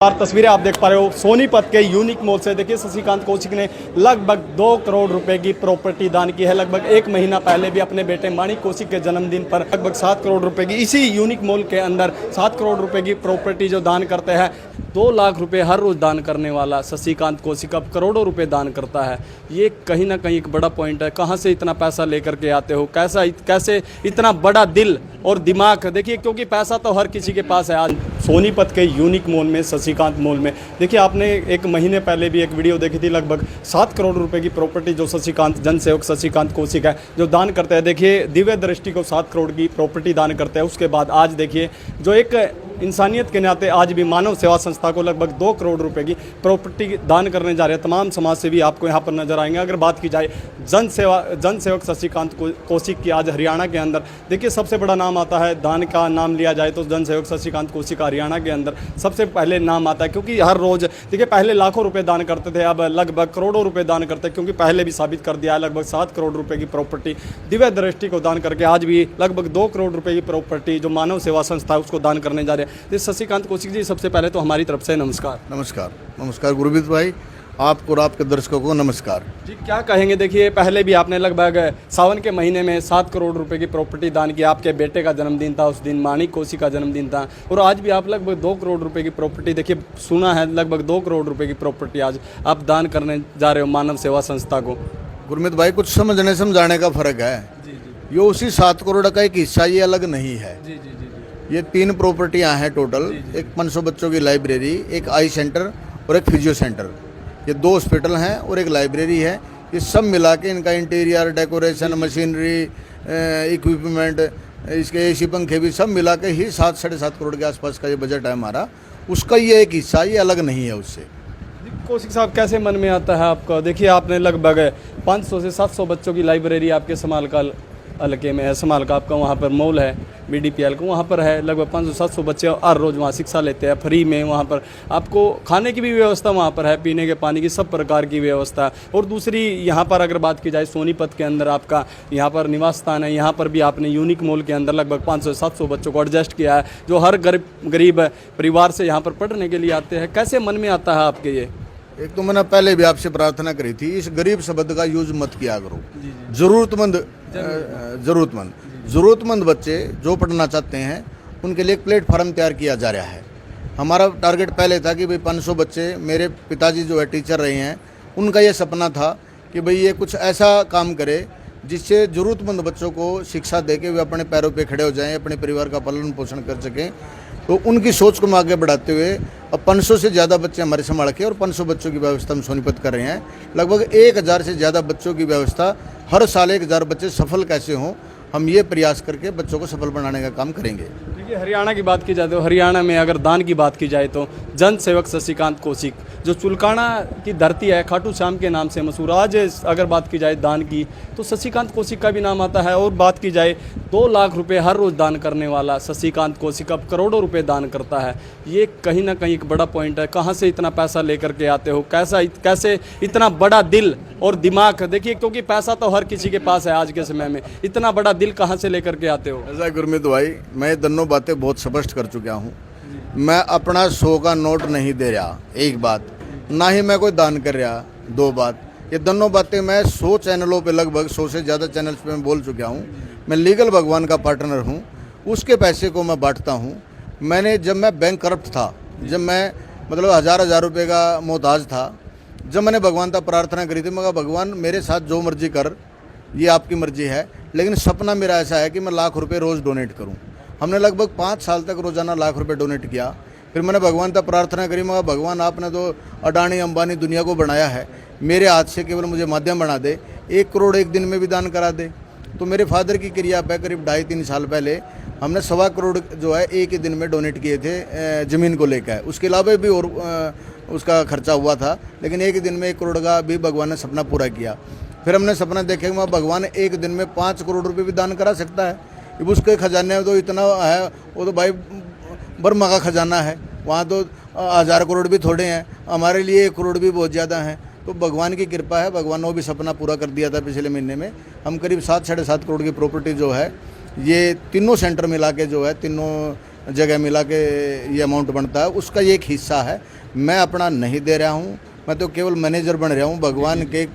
और तस्वीरें आप देख पा रहे हो सोनीपत के यूनिक मॉल से। देखिए शशिकांत कौशिक ने लगभग 2 करोड़ रुपए की प्रॉपर्टी दान की है। लगभग 1 महीना पहले भी अपने बेटे माणिक कौशिक के जन्मदिन पर लगभग 7 करोड़ रुपए की इसी यूनिक मॉल के अंदर 7 करोड़ रुपए की प्रॉपर्टी जो दान करते हैं, 2 लाख रुपए हर रोज दान करने वाला शशिकांत कौशिक अब करोड़ों रुपए दान करता है। ये कहीं ना कहीं एक बड़ा पॉइंट है। कहाँ से इतना पैसा लेकर के आते हो, कैसे इतना बड़ा दिल और दिमाग। देखिए क्योंकि पैसा तो हर किसी के पास है। आज सोनीपत के यूनिक मॉल में, शशिकांत मॉल में, देखिए आपने 1 महीने पहले भी एक वीडियो देखी थी। लगभग 7 करोड़ रुपए की प्रॉपर्टी जो शशिकांत जनसेवक शशिकांत कौशिक है जो दान करते हैं। देखिए दिव्य दृष्टि को 7 करोड़ की प्रॉपर्टी दान करते हैं। उसके बाद आज देखिए जो एक इंसानियत के नाते आज भी मानव सेवा संस्था को लगभग 2 करोड़ रुपए की प्रॉपर्टी दान करने जा रहे हैं। तमाम समाज सेवी आपको यहाँ पर नजर आएंगे। अगर बात की जाए जनसेवक शशिकांत कौशिक की, आज हरियाणा के अंदर देखिए सबसे बड़ा नाम आता है। दान का नाम लिया जाए तो जनसेवक शशिकांत कौशिक हरियाणा के अंदर सबसे पहले नाम आता है। क्योंकि हर रोज देखिए पहले लाखों रुपए दान करते थे, अब लगभग करोड़ों रुपए दान करते हैं। क्योंकि पहले भी साबित कर दिया है, लगभग 7 करोड़ रुपए की प्रॉपर्टी दिव्य दृष्टि को दान करके आज भी लगभग 2 करोड़ रुपए की प्रॉपर्टी जो मानव सेवा संस्था है उसको दान करने जा रहे हैं। शशिकांत कौशिक जी, सबसे पहले तो हमारी तरफ से नमस्कार। नमस्कार। नमस्कार गुरमीत भाई, आपको और आपके दर्शकों को नमस्कार जी। क्या कहेंगे, देखिए पहले भी आपने लगभग सावन के महीने में 7 करोड़ रुपए की प्रॉपर्टी दान की। आपके बेटे का जन्मदिन था, उस दिन माणिक कौशिक का जन्मदिन था, और आज भी आप लगभग 2 करोड़ रुपए की प्रॉपर्टी, देखिए सुना है लगभग 2 करोड़ रुपए की प्रॉपर्टी आज आप दान करने जा रहे हो मानव सेवा संस्था को। गुरमीत भाई, कुछ समझने समझाने का फर्क है। ये उसी 7 करोड़ का एक हिस्सा, ये अलग नहीं है। ये 3 प्रॉपर्टियां हैं टोटल। एक 500 बच्चों की लाइब्रेरी, एक आई सेंटर और एक फिजियो सेंटर। ये 2 हॉस्पिटल हैं और एक लाइब्रेरी है। ये सब मिला के इनका इंटीरियर, डेकोरेशन, मशीनरी, इक्विपमेंट, इसके एसी पंखे भी सब मिला के ही 7-7.5 करोड़ के आसपास का ये बजट है हमारा। उसका ये एक हिस्सा, ये अलग नहीं है उससे। कौशिक साहब, कैसे मन में आता है आपका? देखिए आपने लगभग 500 से 700 बच्चों की लाइब्रेरी आपके समालका हल्के में है। समालका आपका वहाँ पर मॉल है BDPL को, वहाँ पर है। लगभग 500-700 बच्चे हर रोज़ वहाँ शिक्षा लेते हैं फ्री में। वहाँ पर आपको खाने की भी व्यवस्था वहाँ पर है, पीने के पानी की सब प्रकार की व्यवस्था। और दूसरी यहाँ पर अगर बात की जाए सोनीपत के अंदर आपका यहाँ पर निवास स्थान है। यहाँ पर भी आपने यूनिक मॉल के अंदर लगभग 500-700 बच्चों को एडजस्ट किया है जो हर गरीब परिवार से यहाँ पर पढ़ने के लिए आते हैं। कैसे मन में आता है आपके ये? एक तो मैंने पहले भी आपसे प्रार्थना करी थी, इस गरीब शब्द का यूज मत किया करो। ज़रूरतमंद बच्चे जो पढ़ना चाहते हैं उनके लिए एक प्लेटफार्म तैयार किया जा रहा है। हमारा टारगेट पहले था कि भाई 500 बच्चे, मेरे पिताजी जो है टीचर रहे हैं, उनका ये सपना था कि भाई ये कुछ ऐसा काम करे जिससे ज़रूरतमंद बच्चों को शिक्षा दे के वे अपने पैरों पे खड़े हो जाएं, अपने परिवार का पालन पोषण कर सकें। तो उनकी सोच को हम आगे बढ़ाते हुए अब 500 से ज़्यादा बच्चे हमारे संभाल के और 500 बच्चों की व्यवस्था हम सोनीपत कर रहे हैं। लगभग 1000 से ज़्यादा बच्चों की व्यवस्था, हर साल 1000 बच्चे सफल कैसे हों, हम ये प्रयास करके बच्चों को सफल बनाने का काम करेंगे। देखिए हरियाणा की बात की जाए तो हरियाणा में अगर दान की बात की जाए तो जनसेवक शशिकांत कौशिक जो चुलकाना की धरती है, खाटू श्याम के नाम से मशहूर। आज अगर बात की जाए दान की तो शशिकांत कौशिक का भी नाम आता है। और बात की जाए 2 लाख रुपए हर रोज दान करने वाला शशिकांत कौशिक अब करोड़ों रुपए दान करता है। ये कहीं ना कहीं एक बड़ा पॉइंट है। कहाँ से इतना पैसा लेकर के आते हो, कैसे इतना बड़ा दिल और दिमाग। देखिए क्योंकि पैसा तो हर किसी के पास है आज के समय में, इतना बड़ा दिल कहाँ से लेकर के आते हो? ऐसा गुरमीत भाई, मैं दोनों बातें बहुत स्पष्ट कर चुका हूँ। मैं अपना 100 का नोट नहीं दे रहा, एक बात, ना ही मैं कोई दान कर रहा, 2 बात। ये दोनों बातें मैं 100 चैनलों पे, लगभग 100 से ज़्यादा चैनल्स पे मैं बोल चुका हूँ। मैं लीगल भगवान का पार्टनर हूँ, उसके पैसे को मैं बांटता हूँ। जब मैं बैंक करप्ट था, जब मैं मतलब हज़ार रुपये का मोहताज था, जब मैंने भगवान का प्रार्थना करी थी, मगर भगवान मेरे साथ जो मर्जी कर, ये आपकी मर्जी है, लेकिन सपना मेरा ऐसा है कि मैं लाख रुपए रोज़ डोनेट करूं। हमने लगभग 5 साल तक रोज़ाना लाख रुपए डोनेट किया। फिर मैंने भगवान का प्रार्थना करी, मगर भगवान आपने तो अडानी अंबानी दुनिया को बनाया है, मेरे हाथ से केवल मुझे माध्यम बना दे, 1 करोड़ एक दिन में भी दान करा दे। तो मेरे फादर की क्रिया पे करीब 2.5-3 साल पहले हमने 1.25 करोड़ जो है एक ही दिन में डोनेट किए थे ज़मीन को लेकर। उसके अलावा भी और उसका खर्चा हुआ था, लेकिन एक ही दिन में 1 करोड़ का भी भगवान ने सपना पूरा किया। फिर हमने सपना देखा कि भगवान एक दिन में 5 करोड़ रुपए भी दान करा सकता है। अब उसके खजाने में तो इतना है, वो तो भाई बर्मा का खजाना है, वहाँ तो 1000 करोड़ भी थोड़े हैं, हमारे लिए 1 करोड़ भी बहुत ज़्यादा हैं। तो भगवान की कृपा है, भगवान ने वो भी सपना पूरा कर दिया था पिछले महीने में। हम करीब 7-7.5 करोड़ की प्रॉपर्टी जो है, ये तीनों सेंटर मिला के जो है, तीनों जगह मिला के ये अमाउंट बनता है, उसका ये एक हिस्सा है। मैं अपना नहीं दे रहा हूँ, मैं तो केवल मैनेजर बन रहा हूँ। भगवान के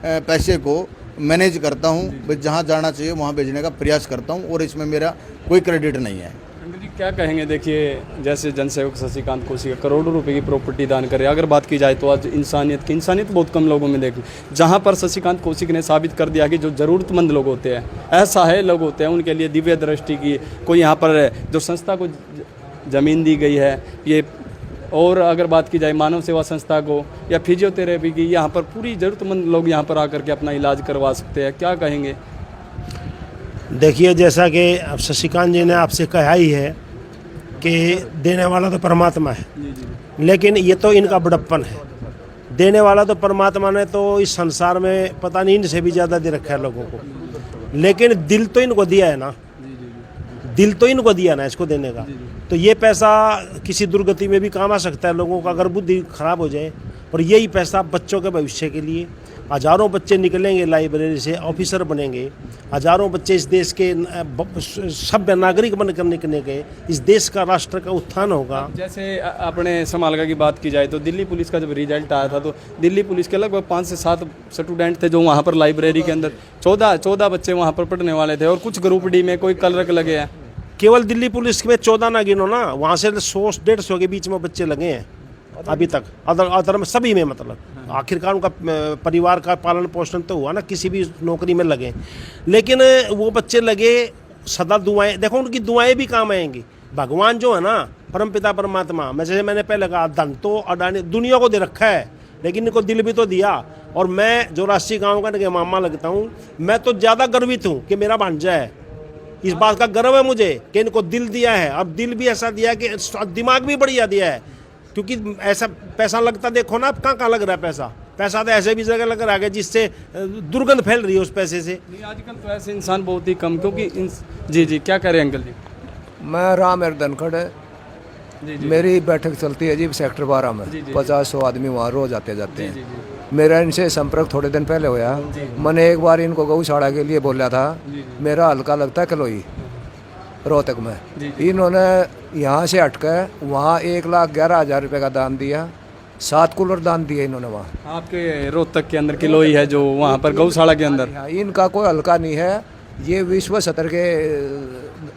पैसे को मैनेज करता हूँ, जहाँ जाना चाहिए वहाँ भेजने का प्रयास करता हूँ, और इसमें मेरा कोई क्रेडिट नहीं है। अंकल जी क्या कहेंगे, देखिए जैसे जनसेवक शशिकांत कौशिक करोड़ों रुपए की प्रॉपर्टी दान करे, अगर बात की जाए तो आज इंसानियत बहुत कम लोगों में देख, जहाँ पर शशिकांत कौशिक ने साबित कर दिया कि जो ज़रूरतमंद लोग होते हैं, असहाय लोग होते हैं, उनके लिए दिव्य दृष्टि की कोई यहाँ पर जो संस्था को ज़मीन दी गई है ये, और अगर बात की जाए मानव सेवा संस्था को या फिजियोथेरेपी की, यहाँ पर पूरी ज़रूरतमंद लोग यहाँ पर आकर के अपना इलाज करवा सकते हैं, क्या कहेंगे? देखिए जैसा कि अब शशिकांत जी ने आपसे कहा ही है कि देने वाला तो परमात्मा है, लेकिन ये तो इनका बड़प्पन है। देने वाला तो परमात्मा ने तो इस संसार में पता नहीं इनसे भी ज़्यादा दे रखा है लोगों को, लेकिन दिल तो इनको दिया है ना, दिल तो इनको दिया ना इसको देने का। तो ये पैसा किसी दुर्गति में भी काम आ सकता है लोगों का, अगर बुद्धि खराब हो जाए। और यही पैसा बच्चों के भविष्य के लिए, हज़ारों बच्चे निकलेंगे लाइब्रेरी से, ऑफिसर बनेंगे, हज़ारों बच्चे इस देश के सभ्य नागरिक बनकर निकलेंगे, इस देश का राष्ट्र का उत्थान होगा। जैसे अपने समालका की बात की जाए तो दिल्ली पुलिस का जब रिजल्ट आया था तो दिल्ली पुलिस के लगभग 5 से 7 स्टूडेंट थे जो वहाँ पर लाइब्रेरी के अंदर 14 बच्चे वहाँ पर पढ़ने वाले थे, और कुछ ग्रुप डी में कोई कलरक लगे हैं। केवल दिल्ली पुलिस में 14 ना गिनो ना, वहाँ से 100-150 के बीच में बच्चे लगे हैं अभी तक, अदर में सभी में, मतलब आखिरकार उनका परिवार का पालन पोषण तो हुआ ना, किसी भी नौकरी में लगे। लेकिन वो बच्चे लगे सदा दुआएं, देखो उनकी दुआएं भी काम आएंगी। भगवान जो है ना, परमपिता परमात्मा, मैं जैसे मैंने पहले कहा, धन तो अडानी दुनिया को दे रखा है, लेकिन इनको दिल भी तो दिया। और मैं जो राष्ट्रीय गाँव का मामा लगता हूँ, मैं तो ज़्यादा गर्वित हूँ कि मेरा भांजा है। इस बात का गर्व है मुझे कि इनको दिल दिया है, और दिल भी ऐसा दिया है कि दिमाग भी बढ़िया दिया है। क्योंकि ऐसा पैसा लगता, देखो ना आप कहाँ लग रहा है पैसा तो ऐसे भी जगह लग रहा है जिससे दुर्गंध फैल रही है उस पैसे से। आजकल तो ऐसे इंसान बहुत ही कम, क्योंकि जी क्या कह रहे हैं अंकल जी? मैं राम धनखड़ है जी। मेरी बैठक चलती है जी सेक्टर 12 में। 50-100 आदमी वहाँ रोज आते जाते हैं। मेरा इनसे संपर्क थोड़े दिन पहले हुआ। मैंने एक बार इनको गौशाला के लिए बोला था, मेरा हल्का लगता है कलोई रोहतक में। इन्होंने यहाँ से हटकर वहाँ 1,11,000 रुपये का दान दिया, 7 कूलर दान दिए इन्होंने वहाँ आपके रोहतक के अंदर किलोई है जो वहाँ पर गौशाला के अंदर। इनका कोई हल्का नहीं है, ये विश्व स्तर के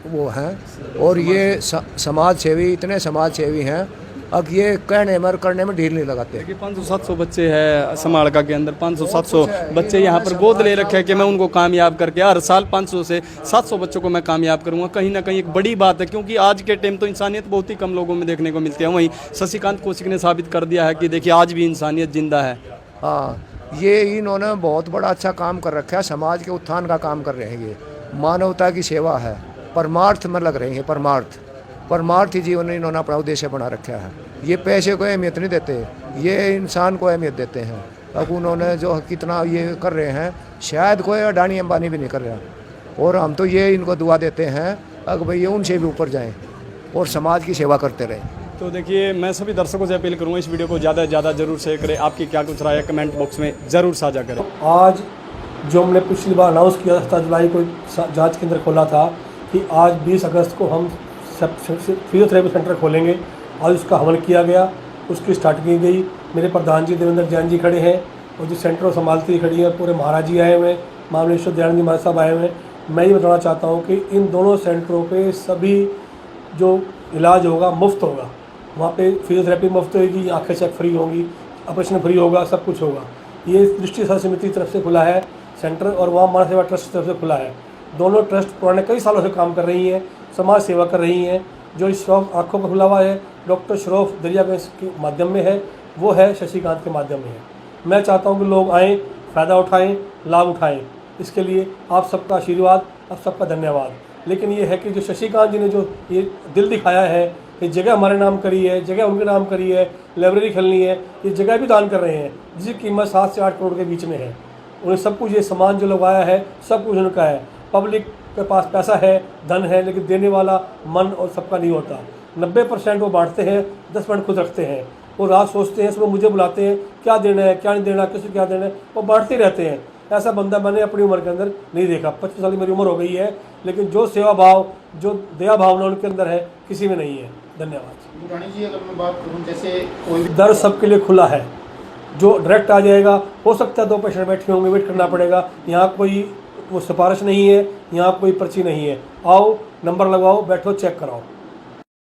वो हैं, और ये समाज सेवी, इतने समाज सेवी हैं। अब ये कहने में करने में ढील नहीं लगाते। देखिए 500-700 बच्चे हैं समालका के अंदर, 500-700 बच्चे यहाँ पर गोद ले रखे हैं कि मैं उनको कामयाब करके हर साल 500 से 700 बच्चों को मैं कामयाब करूँगा। कहीं ना कहीं एक बड़ी बात है, क्योंकि आज के टाइम तो इंसानियत बहुत ही कम लोगों में देखने को मिलती है। वहीं शशिकांत कौशिक ने साबित कर दिया है कि देखिए आज भी इंसानियत जिंदा है। हाँ, ये इन्होंने बहुत बड़ा अच्छा काम कर रखा है, समाज के उत्थान का काम कर रहे हैं। ये मानवता की सेवा है, परमार्थ में लग रहे हैं। परमार्थी जीवन इन्होंने अपना उद्देश्य बना रखा है। ये पैसे को अहमियत नहीं देते, ये इंसान को अहमियत देते हैं। अब उन्होंने जो कितना ये कर रहे हैं, शायद कोई अडानी अंबानी भी नहीं कर रहा। और हम तो ये इनको दुआ देते हैं अगर भाई ये उनसे भी ऊपर जाएं और समाज की सेवा करते रहें। तो देखिए मैं सभी दर्शकों से अपील करूँगा, इस वीडियो को ज़्यादा से ज़्यादा जरूर शेयर करें। आपकी क्या कुछ राय है कमेंट बॉक्स में ज़रूर साझा करें। आज जो हमने पिछली बार अनाउंस किया था 7 जुलाई को जांच केंद्र खोला था कि आज 20 अगस्त को हम फिजियोथेरेपी सेंटर खोलेंगे, आज उसका अमल किया गया, उसकी स्टार्ट की गई। मेरे प्रधान जी देवेंद्र जैन जी खड़े हैं, और जो सेंटर संभालती खड़ी है, पूरे महाराज जी आए हुए हैं, मामलेश्वर दयानंद जी महाराज साहब आए हुए हैं। मैं ये बताना चाहता हूँ कि इन दोनों सेंटरों पे सभी जो इलाज होगा मुफ्त होगा। वहाँ पे फिजियोथेरेपी मुफ्त होगी, आँखें चेक फ्री होंगी, ऑपरेशन फ्री होगा, सब कुछ होगा। ये दृष्टि सेवा समिति की तरफ से खुला है सेंटर, और वहाँ मानव सेवा ट्रस्ट की तरफ से खुला है। दोनों ट्रस्ट पुराने कई सालों से काम कर रही हैं, समाज सेवा कर रही हैं। जो श्रॉफ आँखों का खुला हुआ है डॉक्टर श्रॉफ दरियागंज के माध्यम में है, वो है शशिकांत के माध्यम में है। मैं चाहता हूँ कि लोग आएँ, फ़ायदा उठाएँ, लाभ उठाएँ। इसके लिए आप सबका आशीर्वाद, आप सबका धन्यवाद। लेकिन ये है कि जो शशिकांत जी ने जो ये दिल दिखाया है, ये जगह हमारे नाम करी है, जगह उनके नाम करी है, लाइब्रेरी खोलनी है, ये जगह भी दान कर रहे हैं जिसकी कीमत 7 से 8 करोड़ के बीच में है। उन्हें सब कुछ, ये सामान जो लगाया है सब कुछ उनका है। पब्लिक के पास पैसा है, धन है, लेकिन देने वाला मन और सबका नहीं होता। 90% वो बांटते हैं, 10% खुद रखते हैं। वो रात सोचते हैं, सुबह मुझे बुलाते हैं क्या देना है क्या नहीं देना, किसे क्या देना है, वो बांटते रहते हैं। ऐसा बंदा मैंने अपनी उम्र के अंदर नहीं देखा। 25 साल की मेरी उम्र हो गई है, लेकिन जो सेवा भाव, जो दया भावना उनके अंदर है, किसी में नहीं है। धन्यवाद। भूटानी जी, अगर मैं बात करूं, जैसे कोई दर सबके लिए खुला है, जो डायरेक्ट आ जाएगा, हो सकता है 2 पेशेंट बैठे होंगे, वेट करना पड़ेगा। यहाँ कोई वो सिफारिश नहीं है, यहाँ कोई पर्ची नहीं है। आओ, नंबर लगाओ, बैठो, चेक कराओ।